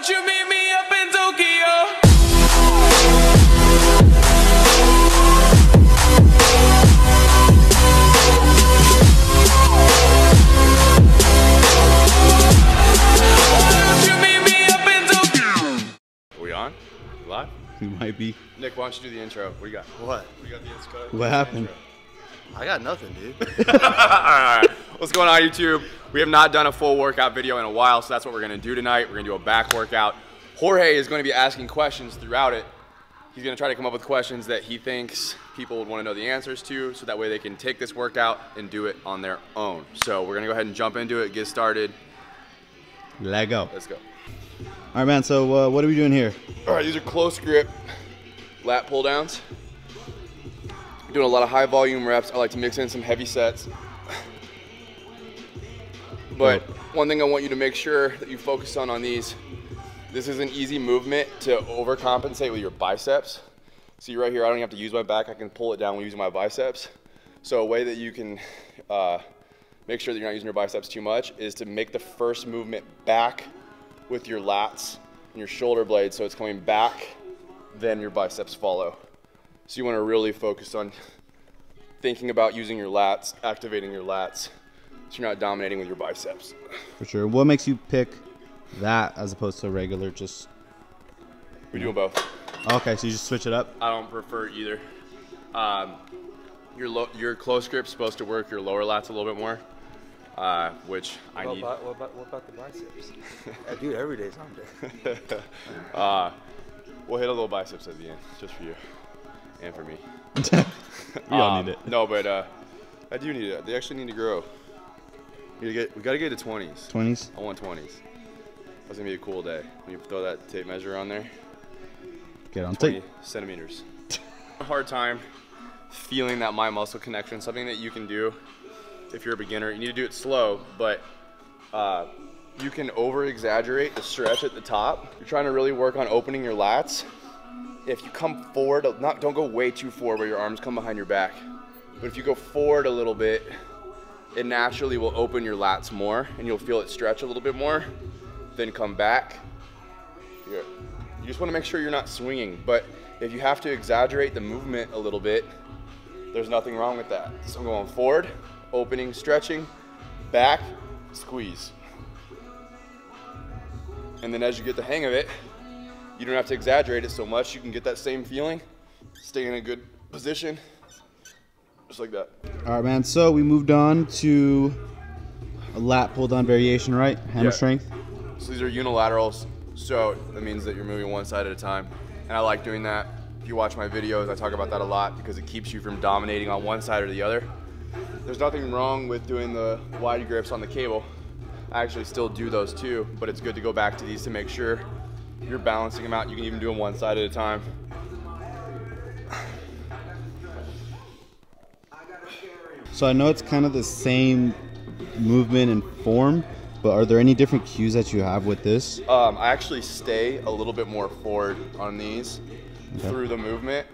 don't you meet me up in Tokyo? Live? We might be. Nick, why don't you do the intro? What do you got? What? We got the intro. What happened? I got nothing, dude. All right. What's going on, YouTube? We have not done a full workout video in a while, so that's what we're going to do tonight. We're going to do a back workout. Jorge is going to be asking questions throughout it. He's going to try to come up with questions that he thinks people would want to know the answers to, so that way they can take this workout and do it on their own. So we're going to go ahead and jump into it, get started. Let go. Let's go. All right, man, so what are we doing here? All right, these are close grip lat pull downs. Doing a lot of high volume reps. I like to mix in some heavy sets. But one thing I want you to make sure that you focus on these, this is an easy movement to overcompensate with your biceps. See right here, I don't even have to use my back. I can pull it down when using my biceps. So a way that you can make sure that you're not using your biceps too much is to make the first movement back with your lats and your shoulder blades, so it's coming back, then your biceps follow. So you want to really focus on thinking about using your lats, activating your lats, so you're not dominating with your biceps. For sure. What makes you pick that as opposed to regular just? We do both. Okay, so you just switch it up? I don't prefer either. Your close grip's supposed to work your lower lats a little bit more. Which I need. What about the biceps? Dude, every day's on day. We'll hit a little biceps at the end, just for you and for me. We all need it. No, but I do need it. They actually need to grow. We gotta get to 20s. 20s? I want 20s. That's gonna be a cool day. When you throw that tape measure on there. Get on 20 tape. centimeters. A hard time feeling that mind muscle connection. Something that you can do. If you're a beginner, you need to do it slow, but you can over-exaggerate the stretch at the top. You're trying to really work on opening your lats. If you come forward, don't go way too forward where your arms come behind your back. But if you go forward a little bit, it naturally will open your lats more, and you'll feel it stretch a little bit more. Then come back. You just want to make sure you're not swinging, but if you have to exaggerate the movement a little bit, there's nothing wrong with that. So I'm going forward, opening, stretching, back, squeeze. And then as you get the hang of it, you don't have to exaggerate it so much. You can get that same feeling, stay in a good position, just like that. All right, man, so we moved on to a lat pull down variation, right? Hammer strength. So these are unilaterals, so that means that you're moving one side at a time. And I like doing that. If you watch my videos, I talk about that a lot because it keeps you from dominating on one side or the other. There's nothing wrong with doing the wide grips on the cable. I actually still do those too, but it's good to go back to these to make sure you're balancing them out. You can even do them one side at a time. So I know it's kind of the same movement and form, but are there any different cues that you have with this? I actually stay a little bit more forward on these through the movement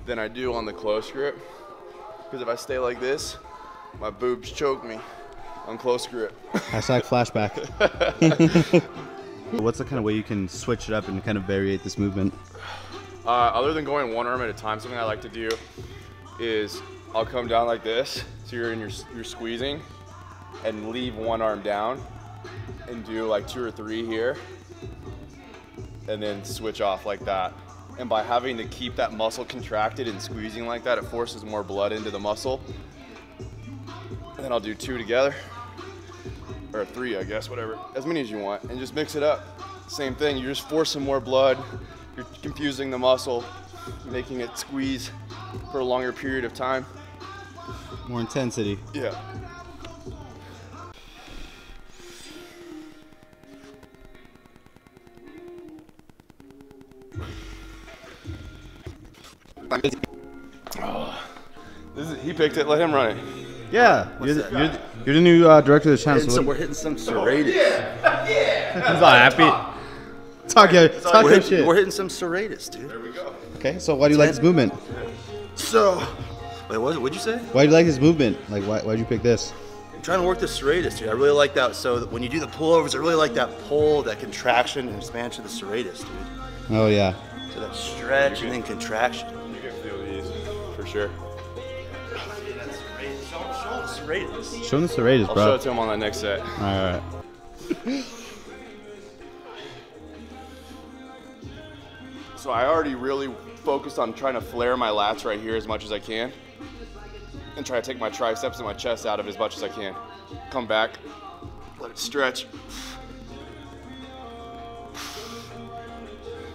than I do on the close grip. Because if I stay like this, my boobs choke me on close grip. Hashtag flashback. What's the kind of way you can switch it up and kind of variate this movement? Other than going one arm at a time, something I like to do is I'll come down like this, so you're squeezing, and leave one arm down, and do like 2 or 3 here, and then switch off like that. And by having to keep that muscle contracted and squeezing like that, it forces more blood into the muscle. And then I'll do 2 together, or 3, I guess, whatever, as many as you want, and just mix it up. Same thing, you're just forcing more blood, you're confusing the muscle, making it squeeze for a longer period of time. More intensity. Yeah. Oh, he picked it, let him run it. Yeah, you're the new director of the channel. So we're hitting some serratus. He's all happy. Talk your shit. We're hitting some serratus, dude. There we go. Okay, so why do you like this movement? So, wait, what'd you say? Why do you like this movement? Like, why'd you pick this? I'm trying to work the serratus, dude. I really like that. So that when you do the pullovers, I really like that pull, that contraction and expansion of the serratus, dude. Oh yeah. So that stretch and then contraction. You can feel these for sure. Show them the serratus. Show them the serratus, I'll bro. show it to him on that next set. All right. So I already really focused on trying to flare my lats right here as much as I can. And try to take my triceps and my chest out of it as much as I can. Come back, let it stretch.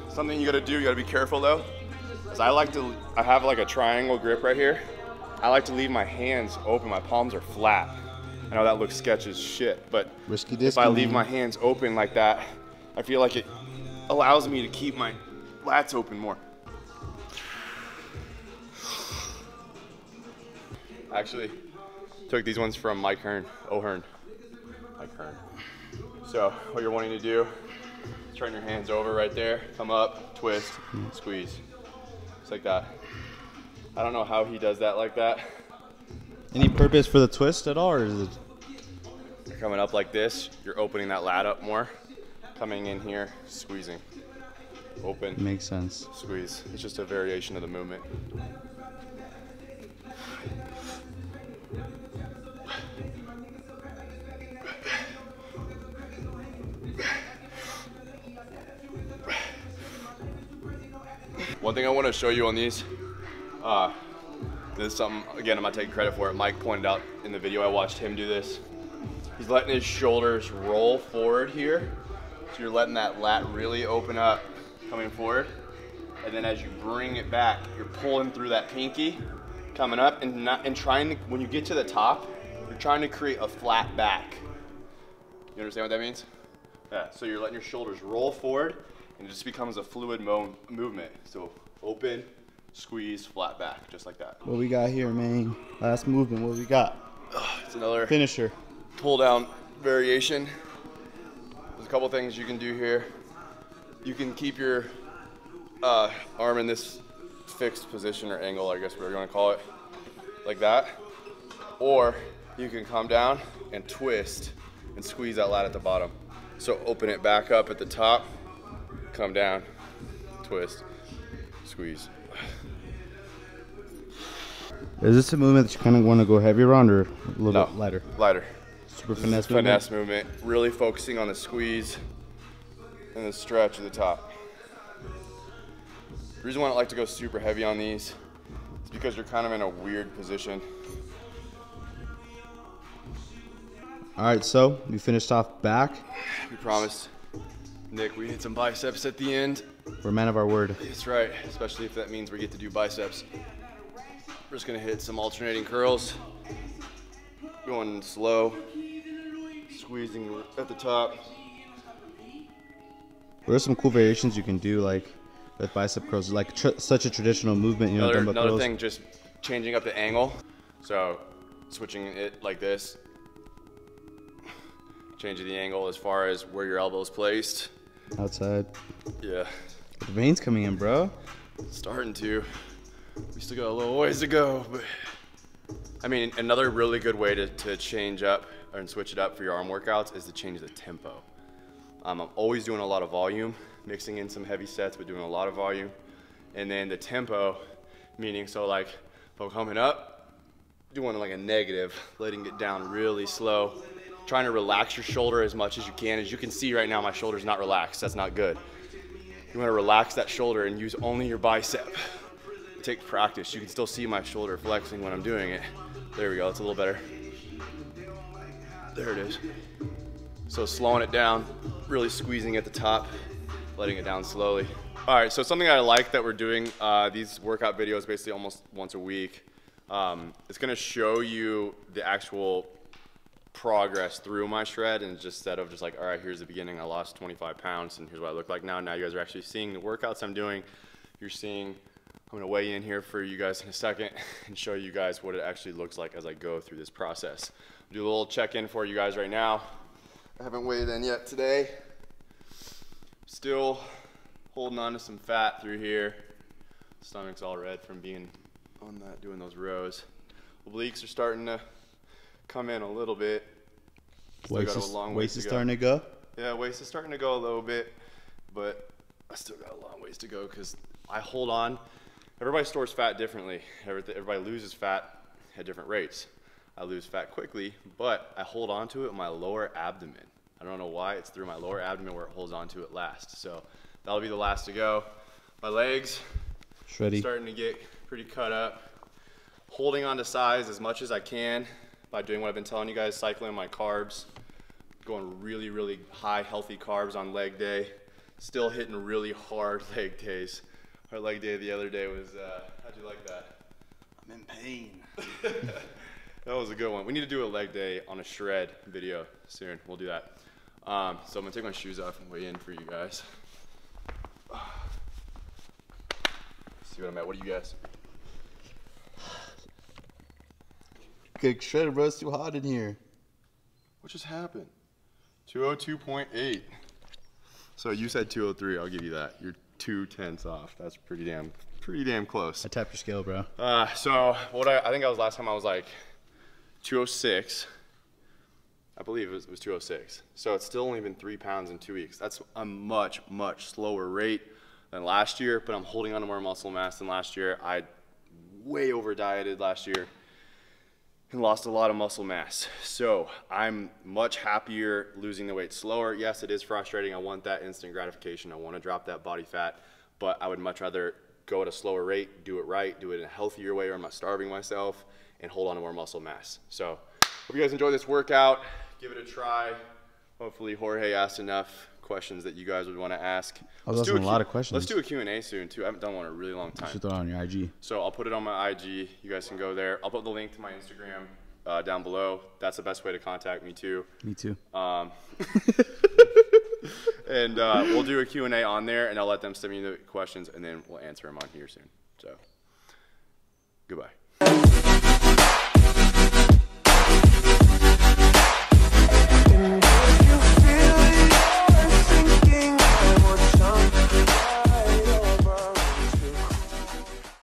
Something you gotta do, you gotta be careful though, is I have like a triangle grip right here. I like to leave my hands open, my palms are flat. I know that looks sketchy as shit, but Risky if I disky, leave man. my hands open like that, I feel like it allows me to keep my lats open more. Actually, took these ones from Mike Hearn. Mike Hearn. So what you're wanting to do is turn your hands over right there, come up, twist, squeeze. Just like that. I don't know how he does that like that. Any purpose for the twist at all, or is it? You're coming up like this, you're opening that lat up more. Coming in here, squeezing. Open, Makes sense. squeeze. It's just a variation of the movement. One thing I want to show you on these, this is something, again, I'm not taking credit for it. Mike pointed out in the video, I watched him do this. He's letting his shoulders roll forward here. So you're letting that lat really open up, coming forward. And then as you bring it back, you're pulling through that pinky, coming up, and trying to, when you get to the top, you're trying to create a flat back. You understand what that means? Yeah, so you're letting your shoulders roll forward, and it just becomes a fluid movement. So open, squeeze, flat back, just like that. What we got here, man? Last movement. What we got? It's another Finisher. pull down variation. There's a couple things you can do here. You can keep your arm in this fixed position or angle, I guess whatever you want to call it, like that. Or you can come down and twist and squeeze that lat at the bottom. So open it back up at the top, come down, twist, squeeze. Is this a movement that you kind of want to go heavier on, or a little bit lighter? Lighter. Super This finesse is a finesse movement, really focusing on the squeeze and the stretch at the top. The reason why I don't like to go super heavy on these is because you're kind of in a weird position. All right, so we finished off back. We promised Nick we need some biceps at the end. We're men of our word. That's right, especially if that means we get to do biceps. We're just gonna hit some alternating curls, going slow, squeezing at the top. What are some cool variations you can do, like with bicep curls? Like such a traditional movement, you know, dumbbell Another curls. thing, just changing up the angle. So switching it like this, changing the angle as far as where your elbow is placed. Outside. Yeah, The veins coming in, bro. starting to. We still got a little ways to go, but I mean, another really good way to change up and switch it up for your arm workouts is to change the tempo. I'm always doing a lot of volume, mixing in some heavy sets, but doing a lot of volume. And then the tempo, meaning, so like if I'm coming up, doing like a negative, letting it down really slow, trying to relax your shoulder as much as you can. As you can see right now, my shoulder's not relaxed. That's not good. You want to relax that shoulder and use only your bicep. Take practice. You can still see my shoulder flexing when I'm doing it. There we go. It's a little better. There it is. So slowing it down, really squeezing at the top, letting it down slowly. All right, so something I like that we're doing, these workout videos basically almost once a week. It's gonna show you the actual progress through my shred, and just instead of just like, all right, here's the beginning, I lost 25 pounds and here's what I look like now. Now you guys are actually seeing the workouts I'm doing. You're seeing, I'm gonna weigh in here for you guys in a second and show you guys what it actually looks like as I go through this process. I'll do a little check-in for you guys right now. I haven't weighed in yet today. Still holding on to some fat through here. Stomach's all red from being on that, doing those rows. Obliques are starting to come in a little bit. Still got a long ways Waist is to go. starting to go. Yeah, waist is starting to go a little bit, but I still got a long ways to go because I hold on. Everybody stores fat differently. Everybody loses fat at different rates. I lose fat quickly, but I hold on to it in my lower abdomen. I don't know why, it's through my lower abdomen where it holds on to it last. So that'll be the last to go. My legs, Shreddy. starting to get pretty cut up. Holding on to size as much as I can by doing what I've been telling you guys, cycling my carbs, going really, really high healthy carbs on leg day. Still hitting really hard leg days. Our leg day the other day was, how'd you like that? I'm in pain. That was a good one. We need to do a leg day on a shred video soon. We'll do that. So I'm gonna take my shoes off and weigh in for you guys. See what I'm at. What do you guys? Get shredded, bro. It's too hot in here. What just happened? 202.8. So you said 203. I'll give you that. You're 2/10 off. That's pretty damn close. I tapped your scale, bro. So what I think I was last time I was like 206. I believe it was 206. So it's still only been 3 pounds in 2 weeks. That's a much slower rate than last year, but I'm holding on to more muscle mass than last year. I way over dieted last year and lost a lot of muscle mass. So I'm much happier losing the weight slower. Yes, it is frustrating. I want that instant gratification. I want to drop that body fat, but I would much rather go at a slower rate, do it right, do it in a healthier way where I'm not starving myself, and hold on to more muscle mass. So hope you guys enjoy this workout. Give it a try. Hopefully Jorge asked enough questions that you guys would want to ask. I was asking a lot of questions. Let's do a Q&A soon too. I haven't done one in a really long time. You should throw it on your IG. So I'll put it on my IG. You guys can go there. I'll put the link to my Instagram down below. That's the best way to contact me too. Me too. And we'll do a Q&A on there, and I'll let them send me the questions, and then we'll answer them on here soon. So, goodbye.